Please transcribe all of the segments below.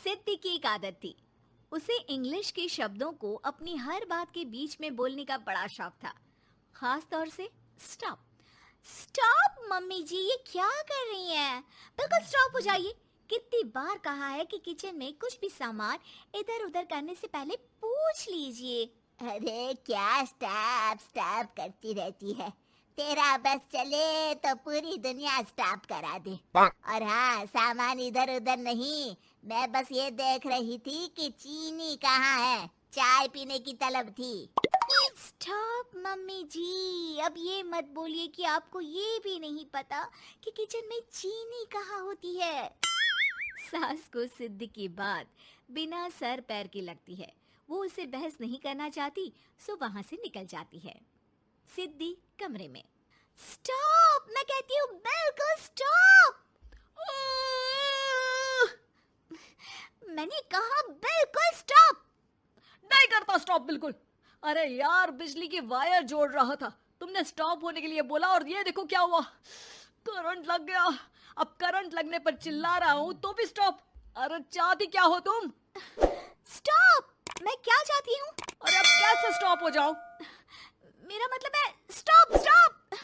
सिद्धि की एक आदत थी। उसे इंग्लिश के शब्दों को अपनी हर बात के बीच में बोलने का बड़ा शौक था, खास तौर से स्टॉप। स्टॉप मम्मी जी, ये क्या कर रही हैं? बिल्कुल स्टॉप हो जाइए। कितनी बार कहा है कि किचन में कुछ भी सामान इधर उधर करने से पहले पूछ लीजिए। अरे क्या स्टॉप स्टॉप करती रहती है। तेरा बस चले तो पूरी दुनिया स्टॉप करा दे। और हाँ, सामान इधर उधर नहीं, मैं बस ये देख रही थी कि चीनी कहाँ है। चाय पीने की तलब थी। स्टॉप मम्मी जी, अब ये मत बोलिए कि आपको ये भी नहीं पता कि किचन में चीनी कहाँ होती है। सास को सिद्धि की बात बिना सर पैर की लगती है। वो उसे बहस नहीं करना चाहती, सो वहां से निकल जाती है। सिद्धि कमरे में। स्टॉप, मैं कहती हूँ बिल्कुल स्टॉप। मैंने कहा बिल्कुल स्टॉप। नहीं करता स्टॉप बिल्कुल। अरे यार, बिजली की वायर जोड़ रहा था, तुमने स्टॉप होने के लिए बोला और ये देखो क्या हुआ, करंट लग गया। अब करंट लगने पर चिल्ला रहा हूँ तो भी स्टॉप। अरे चाहती क्या हो तुम? स्टॉप, मैं क्या चाहती हूँ? अरे अब कैसे स्टॉप हो जाऊं? मेरा मतलब है स्टॉप स्टॉप।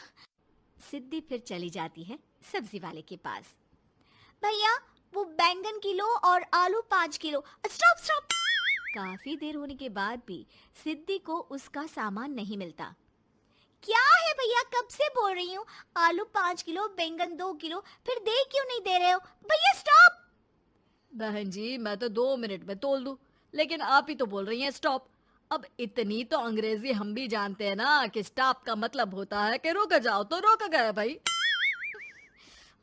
सिद्धि फिर चली जाती है सब्जी वाले के पास। भैया, वो बैंगन किलो और आलू 5 किलो। Stop stop. काफी देर होने के बाद भी सिद्धि को उसका सामान नहीं मिलता। क्या है भैया, कब से बोल रही हूँ आलू 5 किलो, बैंगन 2 किलो, फिर दे क्यों नहीं दे रहे हो? भैया स्टॉप। बहन जी, मैं तो 2 मिनट में तोल दूं, लेकिन आप ही तो बोल रही हैं स्टॉप। अब इतनी तो अंग्रेजी हम भी जानते हैं ना कि स्टॉप का मतलब होता है कि रुक जाओ, तो रुक गए भाई।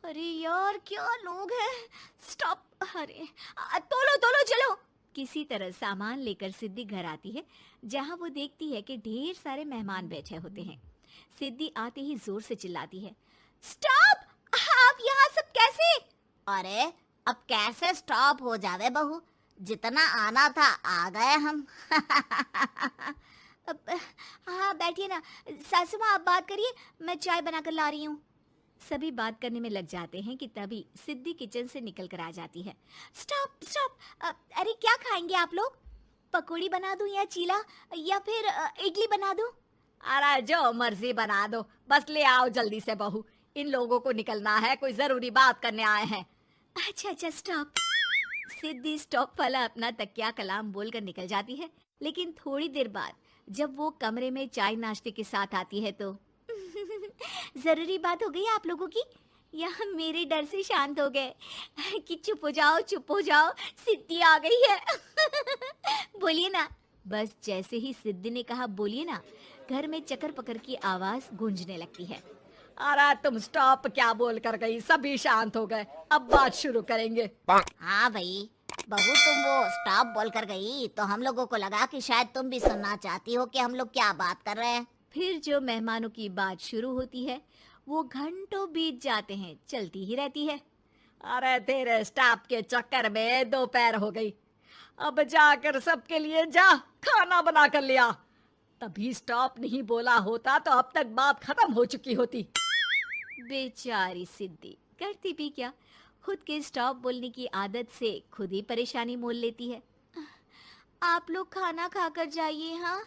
अरे यार, क्या लोग हैं। स्टॉप। अरे तोलो तोलो चलो। किसी तरह सामान लेकर सिद्धि घर आती है, जहां वो देखती है कि ढेर सारे मेहमान बैठे होते हैं। सिद्धि आते ही जोर से चिल्लाती है, स्टॉप! आप यहाँ सब कैसे? अरे अब कैसे स्टॉप हो जावे बहू, जितना आना था आ गए हम। अब हाँ बैठिए ना। सासू माँ, आप बात करिए, मैं चाय बनाकर ला रही हूँ। सभी बात करने में लग जाते हैं कि तभी सिद्धि किचन से निकल कर आ जाती है। Stop stop. अरे क्या खाएंगे आप लोग? पकौड़ी बना दूं या चीला, या फिर इडली बना दूं? अरे जो मर्जी बना दो, बस ले आओ जल्दी से बहू। इन लोगों को निकलना है, कोई जरूरी बात करने आए हैं। अच्छा अच्छा स्टॉप। सिद्धि स्टॉप वाला अपना तकिया कलाम बोलकर निकल जाती है, लेकिन थोड़ी देर बाद जब वो कमरे में चाय नाश्ते के साथ आती है तो जरूरी बात हो गई आप लोगों की, या मेरे डर से शांत हो गए कि चुप हो जाओ, सिद्धि आ गई है। बोलिए ना। बस जैसे ही सिद्धि ने कहा बोलिए ना, घर में चकर पकर की आवाज गूंजने लगती है। अरे तुम स्टॉप क्या बोल कर गई, सभी शांत हो गए, अब बात शुरू करेंगे। हाँ भाई, बहू तुम वो स्टॉप बोल कर गई तो हम लोगों को लगा कि शायद तुम भी सुनना चाहती हो कि हम लोग क्या बात कर रहे हैं। फिर जो मेहमानों की बात शुरू होती है वो घंटों बीत जाते हैं, चलती ही रहती है। अरे तेरे स्टॉप के चक्कर में दोपहर हो गई। अब जाकर सबके लिए जा खाना बना कर लिया। तभी स्टॉप नहीं बोला होता तो अब तक बात खत्म हो चुकी होती। बेचारी सिद्धि करती भी क्या, खुद के स्टॉप बोलने की आदत से खुद ही परेशानी मोल लेती है। आप लोग खाना खाकर जाइए, हाँ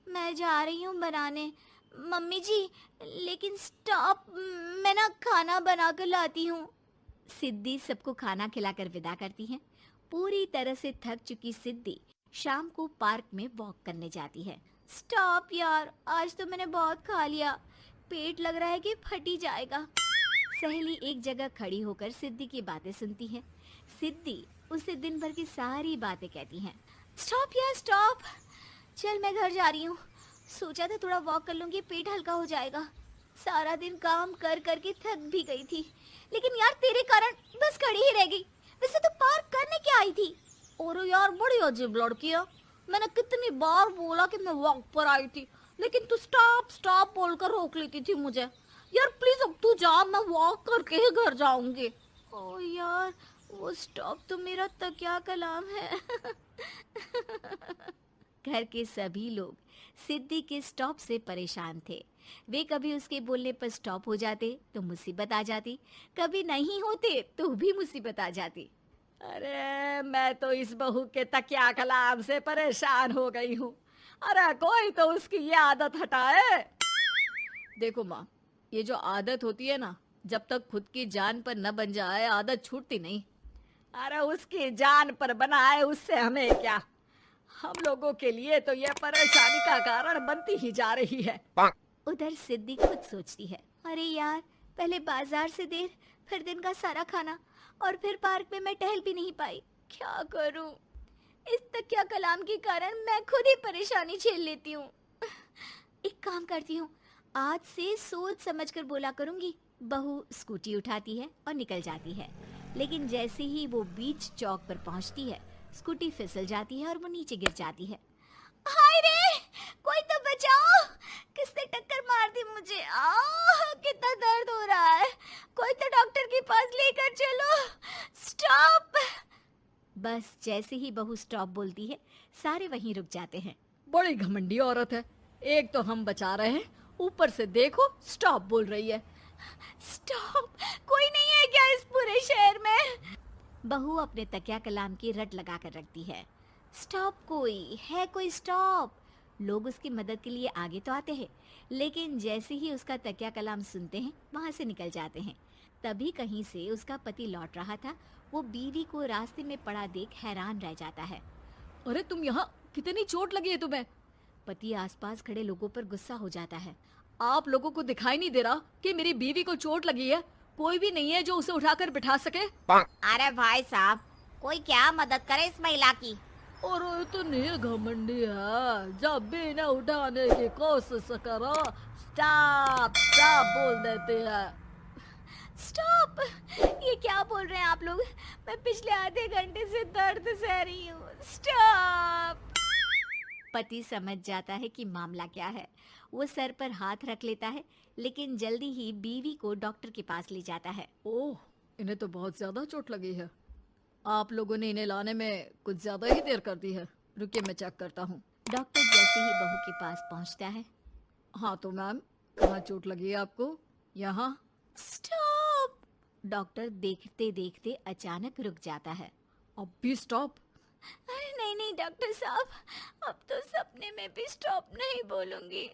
मैं जा रही हूँ बनाने। मम्मी जी, लेकिन स्टॉप, मैं ना खाना बना कर लाती हूँ। सिद्धि सबको खाना खिलाकर विदा करती है। पूरी तरह से थक चुकी सिद्धि शाम को पार्क में वॉक करने जाती है। स्टॉप यार, आज तो मैंने बहुत खा लिया, पेट लग रहा है कि फट ही जाएगा। सहेली एक जगह खड़ी होकर सिद्धि की बातें सुनती है। सिद्धि उसे दिन भर की सारी बातें कहती हैं। स्टॉप यार स्टॉप, चल मैं घर जा रही हूँ। सोचा था थोड़ा वॉक कर लूंगी, पेट हल्का हो जाएगा। सारा दिन काम कर कर के थक भी गई थी, लेकिन यार तेरे कारण बस खड़ी ही रह गई। वैसे तो पार्क करने क्या आई थी? और यार बड़ी अजीब लड़की है, मैंने कितनी बार बोला कि मैं वॉक पर आई थी, लेकिन तू स्टॉप स्टॉप बोलकर रोक लेती थी मुझे। यार प्लीज अब तू जा, मैं वॉक करके ही घर जाऊंगी। ओ यार, वो स्टॉप तो मेरा तकिया कलाम है। घर के सभी लोग सिद्धि के स्टॉप से परेशान थे। वे कभी उसके बोलने पर स्टॉप हो जाते तो मुसीबत आ जाती, कभी नहीं होते तो भी मुसीबत आ जाती। अरे मैं तो इस बहू के तकिया कलाम से परेशान हो गई हूँ। अरे कोई तो उसकी ये आदत हटाए। देखो माँ, ये जो आदत होती है ना, जब तक खुद की जान पर न बन जाए आदत छूटती नहीं। अरे उसकी जान पर बनाए उससे हमें क्या, हम लोगों के लिए तो ये परेशानी का कारण बनती ही जा रही है। उधर सिद्धि खुद सोचती है, अरे यार, पहले बाजार से देर, फिर दिन का सारा खाना, और फिर पार्क में मैं टहल भी नहीं पाई। क्या करूं? इस तकिया कलाम के कारण मैं खुद ही परेशानी झेल लेती हूँ। एक काम करती हूँ, आज से सोच समझ कर बोला करूंगी। बहू स्कूटी उठाती है और निकल जाती है, लेकिन जैसे ही वो बीच चौक पर पहुंचती है, स्कूटी फिसल जाती है और वो नीचे गिर जाती है। हाय रे, कोई तो बचाओ, किसने टक्कर मार दी मुझे? कितना दर्द हो रहा है, कोई तो डॉक्टर के पास लेकर चलो। स्टॉप। बस जैसे ही बहू स्टॉप बोलती है, सारे वहीं रुक जाते हैं। बड़ी घमंडी औरत है, एक तो हम बचा रहे हैं, ऊपर से देखो स्टॉप बोल रही है। स्टॉप, कोई नहीं है क्या इस पूरे शहर में? बहू अपने तकिया कलाम की रट लगा कर रखती है। स्टॉप, कोई है? कोई स्टॉप? लोग उसकी मदद के लिए आगे तो आते हैं, लेकिन जैसे ही उसका तकिया कलाम सुनते हैं, वहां से निकल जाते हैं। तभी कहीं से उसका पति लौट रहा था। वो बीवी को रास्ते में पड़ा देख हैरान रह जाता है। अरे तुम यहाँ, कितनी चोट लगी है तुम्हें? पति आसपास खड़े लोगों पर गुस्सा हो जाता है। आप लोगों को दिखाई नहीं दे रहा कि मेरी बीवी को चोट लगी है? कोई भी नहीं है जो उसे उठाकर बिठा सके? अरे भाई साहब, कोई क्या मदद करे इस महिला की। और इतनी घमंडी है, जब भी इन्हें उठाने की कोशिश करो स्टॉप स्टॉप बोल देती है। स्टॉप! ये क्या बोल रहे हैं आप लोग? मैं पिछले आधे घंटे से दर्द सह रही हूँ। स्टॉप! पति समझ जाता है कि मामला क्या है। वो सर पर हाथ रख लेता है, लेकिन जल्दी ही बीवी को डॉक्टर के पास ले जाता है। ओह, इन्हें तो बहुत ज्यादा चोट लगी है। आप लोगों ने इन्हें लाने में कुछ ज्यादा ही देर कर दी है। रुकिए, मैं चेक करता हूँ। डॉक्टर जैसे ही बहू के पास पहुँचता है। हाँ तो मैम, कहाँ चोट लगी है आपको? यहाँ? स्टॉप! डॉक्टर देखते देखते अचानक रुक जाता है। अब भी स्टॉप? नहीं नहीं डॉक्टर साहब, अब तो सपने में भी स्टॉप नहीं बोलूंगी।